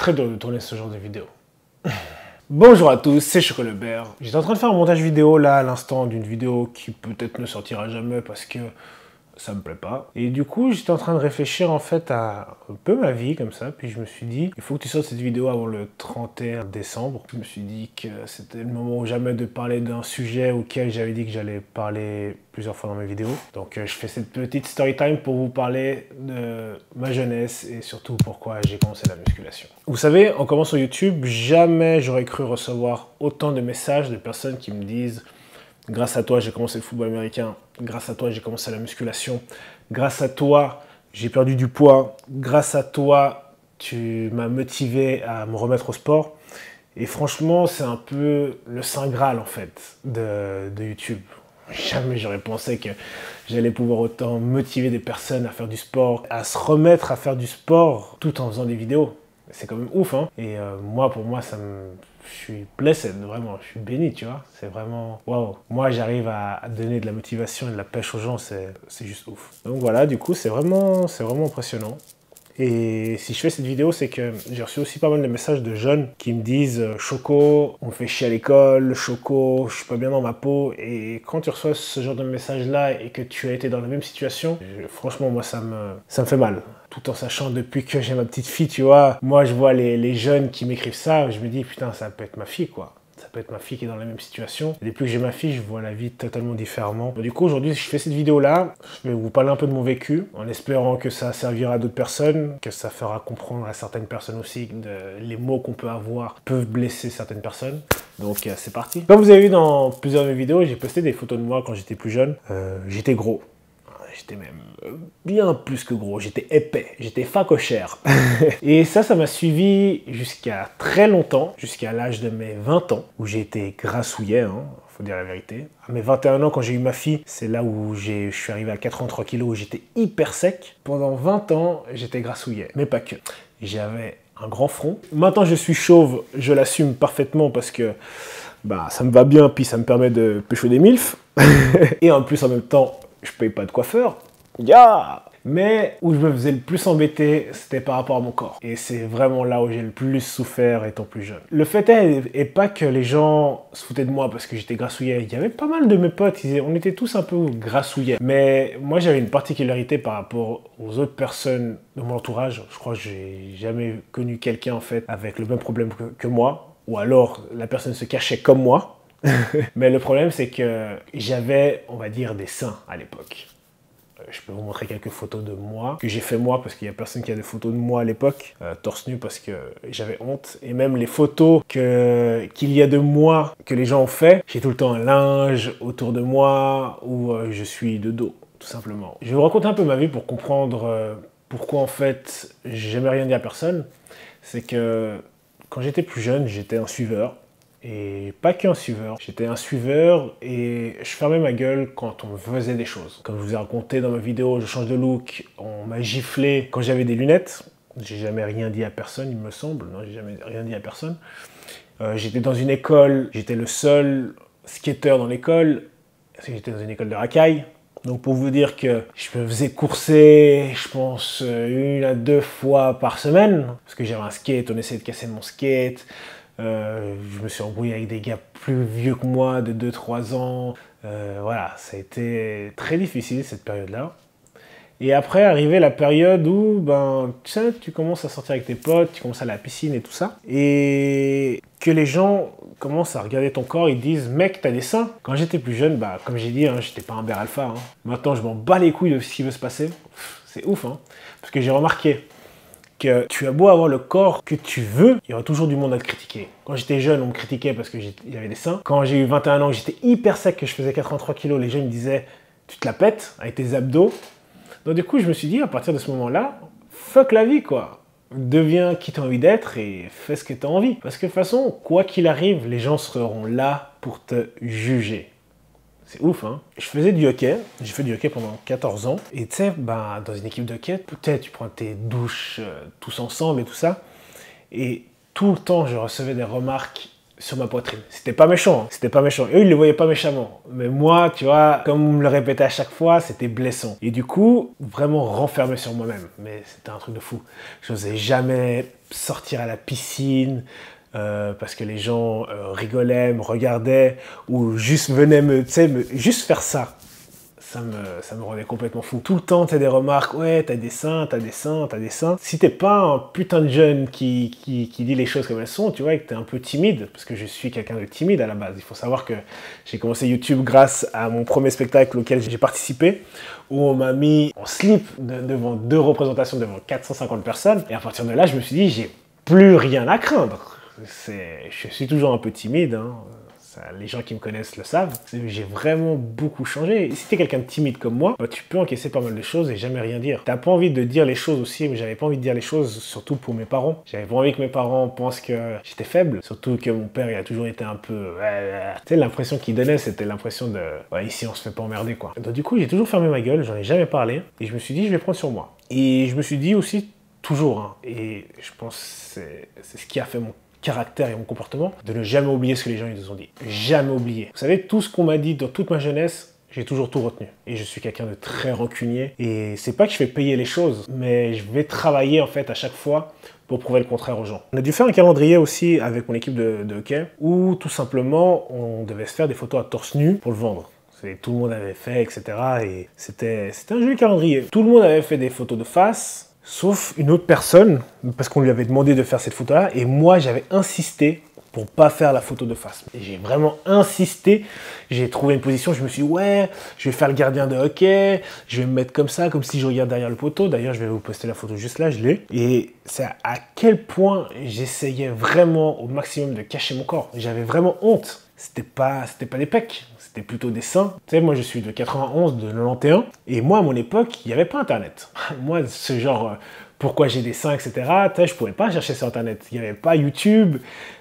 très dur de tourner ce genre de vidéo. Bonjour à tous, c'est Chocolobert. J'étais en train de faire un montage vidéo là à l'instant d'une vidéo qui peut-être ne sortira jamais parce que ça me plaît pas. Et du coup, j'étais en train de réfléchir en fait à un peu ma vie comme ça. Puis je me suis dit, il faut que tu sortes cette vidéo avant le 31 décembre. Je me suis dit que c'était le moment ou jamais de parler d'un sujet auquel j'avais dit que j'allais parler plusieurs fois dans mes vidéos. Donc je fais cette petite story time pour vous parler de ma jeunesse et surtout pourquoi j'ai commencé la musculation. Vous savez, en commençant YouTube, jamais j'aurais cru recevoir autant de messages de personnes qui me disent: grâce à toi, j'ai commencé le football américain. Grâce à toi, j'ai commencé la musculation. Grâce à toi, j'ai perdu du poids. Grâce à toi, tu m'as motivé à me remettre au sport. Et franchement, c'est un peu le Saint Graal, en fait, de YouTube. Jamais j'aurais pensé que j'allais pouvoir autant motiver des personnes à faire du sport, à se remettre à faire du sport tout en faisant des vidéos. C'est quand même ouf, hein. Et pour moi, je suis blessed, vraiment, je suis béni, tu vois. C'est vraiment, waouh. Moi, j'arrive à donner de la motivation et de la pêche aux gens, c'est juste ouf. Donc voilà, du coup, c'est vraiment impressionnant. Et si je fais cette vidéo, c'est que j'ai reçu aussi pas mal de messages de jeunes qui me disent « Choco, on me fait chier à l'école, Choco, je suis pas bien dans ma peau ». Et quand tu reçois ce genre de message-là et que tu as été dans la même situation, franchement, moi, ça me fait mal. Tout en sachant depuis que j'ai ma petite fille, tu vois, moi, je vois les jeunes qui m'écrivent ça, je me dis « Putain, ça peut être ma fille, quoi ». Ça peut être ma fille qui est dans la même situation. Et depuis que j'ai ma fille, je vois la vie totalement différemment. Du coup, aujourd'hui, je fais cette vidéo-là. Je vais vous parler un peu de mon vécu, en espérant que ça servira à d'autres personnes, que ça fera comprendre à certaines personnes aussi que les mots qu'on peut avoir peuvent blesser certaines personnes. Donc, c'est parti. Comme vous avez vu dans plusieurs de mes vidéos, j'ai posté des photos de moi quand j'étais plus jeune. J'étais gros. J'étais même bien plus que gros, j'étais épais, j'étais facochère. Et ça m'a suivi jusqu'à très longtemps, jusqu'à l'âge de mes 20 ans, où j'ai été grassouillet, hein, faut dire la vérité. À mes 21 ans, quand j'ai eu ma fille, c'est là où je suis arrivé à 83 kilos, où j'étais hyper sec. Pendant 20 ans, j'étais grassouillet, mais pas que. J'avais un grand front. Maintenant, je suis chauve, je l'assume parfaitement parce que ça me va bien, puis ça me permet de pécho des milfs. Et en plus, en même temps, je paye pas de coiffeur, mais où je me faisais le plus embêter, c'était par rapport à mon corps. Et c'est vraiment là où j'ai le plus souffert étant plus jeune. Le fait est pas que les gens se foutaient de moi parce que j'étais grassouillet. Il y avait pas mal de mes potes, on était tous un peu grassouillets. Mais moi, j'avais une particularité par rapport aux autres personnes de mon entourage. Je crois que j'ai jamais connu quelqu'un, en fait, avec le même problème que moi. Ou alors, la personne se cachait comme moi. Mais le problème, c'est que j'avais, on va dire, des seins à l'époque. Je peux vous montrer quelques photos de moi, que j'ai fait moi, parce qu'il n'y a personne qui a des photos de moi à l'époque, torse nu parce que j'avais honte. Et même les photos qu'il y a de moi, que les gens ont fait, j'ai tout le temps un linge autour de moi, où je suis de dos, tout simplement. Je vais vous raconter un peu ma vie pour comprendre pourquoi, en fait, j'ai jamais rien dit à personne. C'est que quand j'étais plus jeune, j'étais un suiveur. Et pas qu'un suiveur, j'étais un suiveur et je fermais ma gueule quand on me faisait des choses. Comme je vous ai raconté dans ma vidéo, je change de look, on m'a giflé quand j'avais des lunettes. J'ai jamais rien dit à personne, il me semble. Non, j'ai jamais rien dit à personne. J'étais dans une école, j'étais le seul skateur dans l'école. J'étais dans une école de racaille. Donc pour vous dire que je me faisais courser, je pense, 1 à 2 fois par semaine. Parce que j'avais un skate, on essayait de casser mon skate. Je me suis embrouillé avec des gars plus vieux que moi, de 2-3 ans. Voilà, ça a été très difficile cette période-là. Et après, arrivait la période où, tu sais, tu commences à sortir avec tes potes, tu commences à aller à la piscine et tout ça. Et que les gens commencent à regarder ton corps, ils disent « Mec, t'as des seins ». Quand j'étais plus jeune, comme j'ai dit, hein, j'étais pas un bear alpha. Hein. Maintenant, je m'en bats les couilles de ce qui veut se passer. C'est ouf, hein. Parce que j'ai remarqué que tu as beau avoir le corps que tu veux, il y aura toujours du monde à te critiquer. Quand j'étais jeune, on me critiquait parce que j'avais des seins. Quand j'ai eu 21 ans, que j'étais hyper sec, que je faisais 83 kilos, les gens me disaient « Tu te la pètes avec tes abdos ». Donc du coup, je me suis dit, à partir de ce moment-là, fuck la vie, quoi. Deviens qui t'as envie d'être et fais ce que t'as envie. Parce que de toute façon, quoi qu'il arrive, les gens seront là pour te juger. C'est ouf, hein. Je faisais du hockey, j'ai fait du hockey pendant 14 ans. Et tu sais, dans une équipe de hockey, peut-être tu prends tes douches tous ensemble et tout ça. Et tout le temps, je recevais des remarques sur ma poitrine. C'était pas méchant, hein. C'était pas méchant. Eux, ils le voyaient pas méchamment. Mais moi, tu vois, comme on me le répétait à chaque fois, c'était blessant. Et du coup, vraiment renfermé sur moi-même. Mais c'était un truc de fou. Je n'osais jamais sortir à la piscine parce que les gens rigolaient, me regardaient ou juste venaient juste faire ça. Ça me rendait complètement fou. Tout le temps, t'as des remarques, ouais, t'as des seins, t'as des seins, t'as des seins. Si t'es pas un putain de jeune qui dit les choses comme elles sont, tu vois, et que t'es un peu timide, parce que je suis quelqu'un de timide à la base. Il faut savoir que j'ai commencé YouTube grâce à mon premier spectacle auquel j'ai participé, où on m'a mis en slip devant 2 représentations devant 450 personnes. Et à partir de là, je me suis dit, j'ai plus rien à craindre. Je suis toujours un peu timide, hein. Les gens qui me connaissent le savent, j'ai vraiment beaucoup changé. Et si t'es quelqu'un de timide comme moi, bah, tu peux encaisser pas mal de choses et jamais rien dire. T'as pas envie de dire les choses aussi, mais j'avais pas envie de dire les choses, surtout pour mes parents. J'avais pas envie que mes parents pensent que j'étais faible, surtout que mon père, il a toujours été un peu... Tu sais, l'impression qu'il donnait, c'était l'impression de... Ouais, ici, on se fait pas emmerder, quoi. Donc du coup, j'ai toujours fermé ma gueule, j'en ai jamais parlé, et je me suis dit, je vais prendre sur moi. Et je me suis dit aussi, toujours, hein, et je pense que c'est ce qui a fait mon caractère et mon comportement, de ne jamais oublier ce que les gens ils nous ont dit. Jamais oublier. Vous savez, tout ce qu'on m'a dit dans toute ma jeunesse, j'ai toujours tout retenu. Et je suis quelqu'un de très rancunier. Et c'est pas que je fais payer les choses, mais je vais travailler en fait à chaque fois pour prouver le contraire aux gens. On a dû faire un calendrier aussi avec mon équipe de hockey, où tout simplement, on devait se faire des photos à torse nu pour le vendre. Tout le monde avait fait, etc. Et c'était un joli calendrier. Tout le monde avait fait des photos de face, sauf une autre personne, parce qu'on lui avait demandé de faire cette photo-là, et moi j'avais insisté pour pas faire la photo de face. Et j'ai vraiment insisté, j'ai trouvé une position, je me suis dit ouais, je vais faire le gardien de hockey, je vais me mettre comme ça, comme si je regarde derrière le poteau. D'ailleurs, je vais vous poster la photo juste là, je l'ai. Et c'est à quel point j'essayais vraiment au maximum de cacher mon corps. J'avais vraiment honte. C'était pas des pecs. C'était plutôt des seins. Tu sais, moi, je suis de 91, de 91. Et moi, à mon époque, il n'y avait pas Internet. Moi, ce genre, pourquoi j'ai des seins, etc., tu sais, je ne pouvais pas chercher sur Internet. Il n'y avait pas YouTube.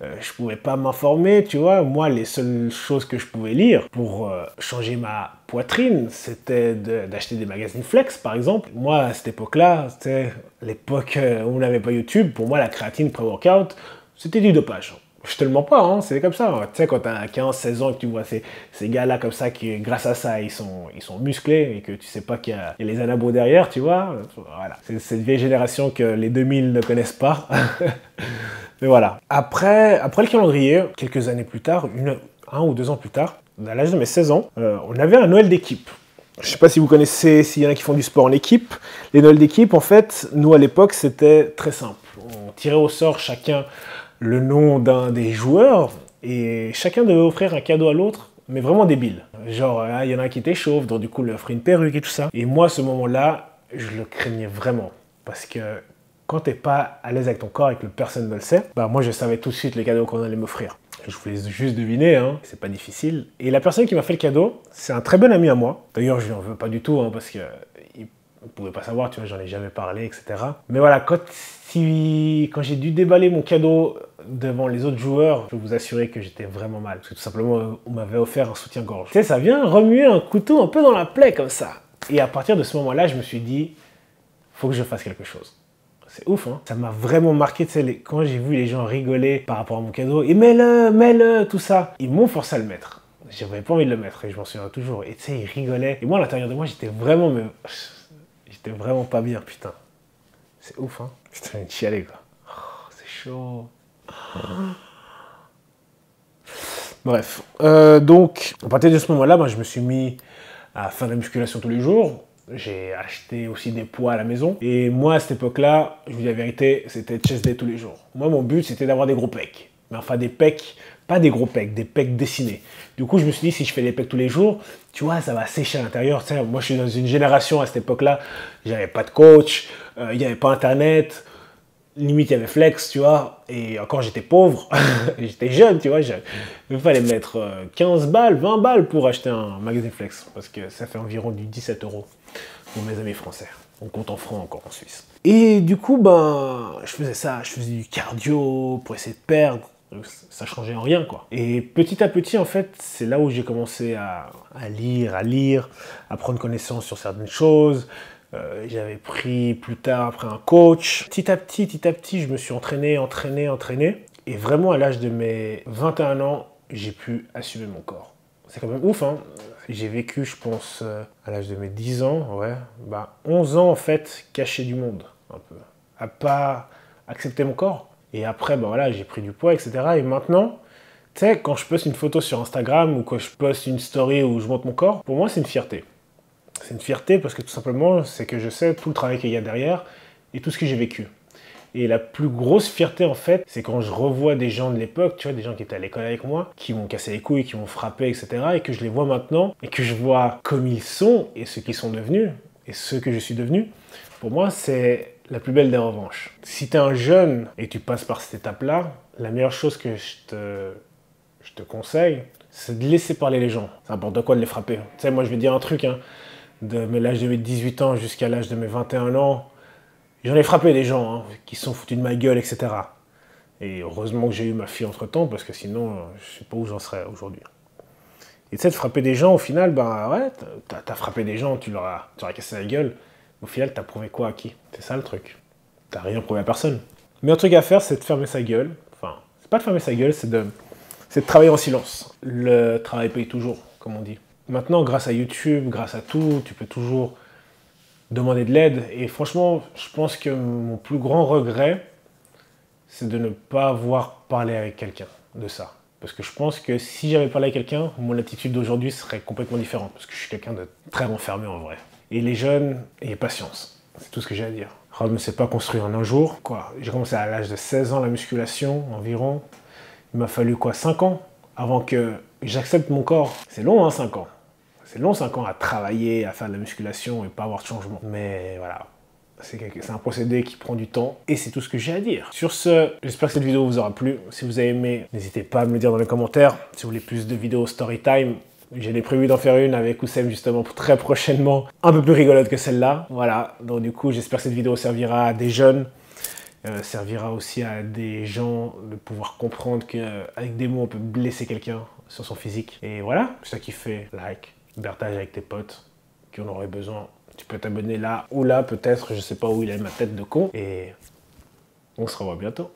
Je ne pouvais pas m'informer, tu vois. Moi, les seules choses que je pouvais lire pour changer ma poitrine, c'était d'acheter des magazines Flex, par exemple. Moi, à cette époque-là, tu sais, l'époque où on n'avait pas YouTube, pour moi, la créatine pré-workout, c'était du dopage. Je te le mens pas, hein, c'est comme ça. Tu sais, quand tu as 15, 16 ans et que tu vois ces gars-là comme ça, qui, grâce à ça, ils sont musclés et que tu sais pas qu'il y a les anabos derrière, tu vois. Voilà. C'est cette vieille génération que les 2000 ne connaissent pas. Mais voilà. Après le calendrier, quelques années plus tard, 1 ou 2 ans plus tard, à l'âge de mes 16 ans, on avait un Noël d'équipe. Je sais pas si vous connaissez, s'il y en a qui font du sport en équipe. Les Noëls d'équipe, en fait, nous à l'époque, c'était très simple. On tirait au sort chacun le nom d'un des joueurs et chacun devait offrir un cadeau à l'autre, mais vraiment débile. Genre, il y en a un qui était chauve, donc du coup, il lui offrait une perruque et tout ça. Et moi, à ce moment-là, je le craignais vraiment. Parce que quand t'es pas à l'aise avec ton corps et que personne ne le sait, bah moi, je savais tout de suite les cadeaux qu'on allait m'offrir. Je voulais juste deviner, hein, c'est pas difficile. Et la personne qui m'a fait le cadeau, c'est un très bon ami à moi. D'ailleurs, je lui en veux pas du tout, hein, parce que on pouvait pas savoir, tu vois, j'en ai jamais parlé, etc. Mais voilà, quand j'ai dû déballer mon cadeau devant les autres joueurs, je peux vous assurer que j'étais vraiment mal. Parce que tout simplement, on m'avait offert un soutien-gorge. Tu sais, ça vient remuer un couteau un peu dans la plaie comme ça. Et à partir de ce moment-là, je me suis dit, faut que je fasse quelque chose. C'est ouf, hein. Ça m'a vraiment marqué, tu sais, quand j'ai vu les gens rigoler par rapport à mon cadeau, et mets-le, tout ça. Ils m'ont forcé à le mettre. J'avais pas envie de le mettre, et je m'en souviens toujours. Et tu sais, ils rigolaient. Et moi, à l'intérieur de moi, j'étais vraiment pas bien, putain. C'est ouf, hein. Putain, une chialée, quoi. Oh, c'est chaud. Bref. Donc, à partir de ce moment-là, moi, je me suis mis à faire de la musculation tous les jours. J'ai acheté aussi des poids à la maison. Et moi, à cette époque-là, je vous dis la vérité, c'était chest day tous les jours. Moi, mon but, c'était d'avoir des gros pecs. Mais enfin, des pecs, pas des gros pecs, des pecs dessinés. Du coup, je me suis dit, si je fais des pecs tous les jours, tu vois, ça va sécher à l'intérieur. Tu sais, moi, je suis dans une génération, à cette époque-là, j'avais pas de coach, il n'y avait pas Internet, limite, il y avait Flex, tu vois, et encore, j'étais pauvre, j'étais jeune, tu vois, il fallait mettre 15 balles, 20 balles pour acheter un magazine Flex, parce que ça fait environ du 17 € pour mes amis français. On compte en francs encore en Suisse. Et du coup, ben, je faisais ça, je faisais du cardio pour essayer de perdre. Ça changeait en rien, quoi. Et petit à petit, en fait, c'est là où j'ai commencé à lire, à prendre connaissance sur certaines choses. J'avais pris plus tard après un coach. Petit à petit, je me suis entraîné. Et vraiment, à l'âge de mes 21 ans, j'ai pu assumer mon corps. C'est quand même ouf, hein. J'ai vécu, je pense, à l'âge de mes 10 ans, ouais, 11 ans, en fait, caché du monde, un peu. À pas accepter mon corps. Et après, voilà, j'ai pris du poids, etc. Et maintenant, tu sais, quand je poste une photo sur Instagram ou quand je poste une story où je montre mon corps, pour moi, c'est une fierté. C'est une fierté parce que tout simplement, c'est que je sais tout le travail qu'il y a derrière et tout ce que j'ai vécu. Et la plus grosse fierté, en fait, c'est quand je revois des gens de l'époque, tu vois, des gens qui étaient à l'école avec moi, qui m'ont cassé les couilles, qui m'ont frappé, etc. Et que je les vois maintenant, et que je vois comme ils sont, et ce qu'ils sont devenus, et ce que je suis devenu. Pour moi, c'est la plus belle des revanches. Si tu es un jeune et tu passes par cette étape-là, la meilleure chose que je te conseille, c'est de laisser parler les gens. C'est n'importe quoi de les frapper. Tu sais, moi, je vais dire un truc, hein, de l'âge de mes 18 ans jusqu'à l'âge de mes 21 ans, j'en ai frappé des gens, hein, qui se sont foutus de ma gueule, etc. Et heureusement que j'ai eu ma fille entre-temps, parce que sinon, je sais pas où j'en serais aujourd'hui. Et tu sais, de frapper des gens, au final, ouais, t'as frappé des gens, tu leur as cassé la gueule. Au final, t'as prouvé quoi à qui? C'est ça le truc. T'as rien prouvé à personne. Mais un truc à faire, c'est de fermer sa gueule. Enfin, c'est pas de fermer sa gueule, c'est de travailler en silence. Le travail paye toujours, comme on dit. Maintenant, grâce à YouTube, grâce à tout, tu peux toujours demander de l'aide. Et franchement, je pense que mon plus grand regret, c'est de ne pas avoir parlé avec quelqu'un de ça. Parce que je pense que si j'avais parlé avec quelqu'un, mon attitude d'aujourd'hui serait complètement différente. Parce que je suis quelqu'un de très renfermé en vrai. Et les jeunes, ayez patience. C'est tout ce que j'ai à dire. Rome ne s'est pas construit en un jour. J'ai commencé à l'âge de 16 ans la musculation environ. Il m'a fallu 5 ans avant que j'accepte mon corps. C'est long, hein, 5 ans. C'est long, 5 ans à travailler, à faire de la musculation et pas avoir de changement. Mais voilà, c'est un procédé qui prend du temps et c'est tout ce que j'ai à dire. Sur ce, j'espère que cette vidéo vous aura plu. Si vous avez aimé, n'hésitez pas à me le dire dans les commentaires. Si vous voulez plus de vidéos story time, j'ai prévu d'en faire une avec Oussem justement très prochainement, un peu plus rigolote que celle-là. Voilà, donc du coup, j'espère que cette vidéo servira à des jeunes, servira aussi à des gens de pouvoir comprendre qu'avec des mots, on peut blesser quelqu'un sur son physique. Et voilà, c'est ça qui fait like, partage avec tes potes qui en auraient besoin. Tu peux t'abonner là ou là, peut-être, je sais pas où il est ma tête de con. Et on se revoit bientôt.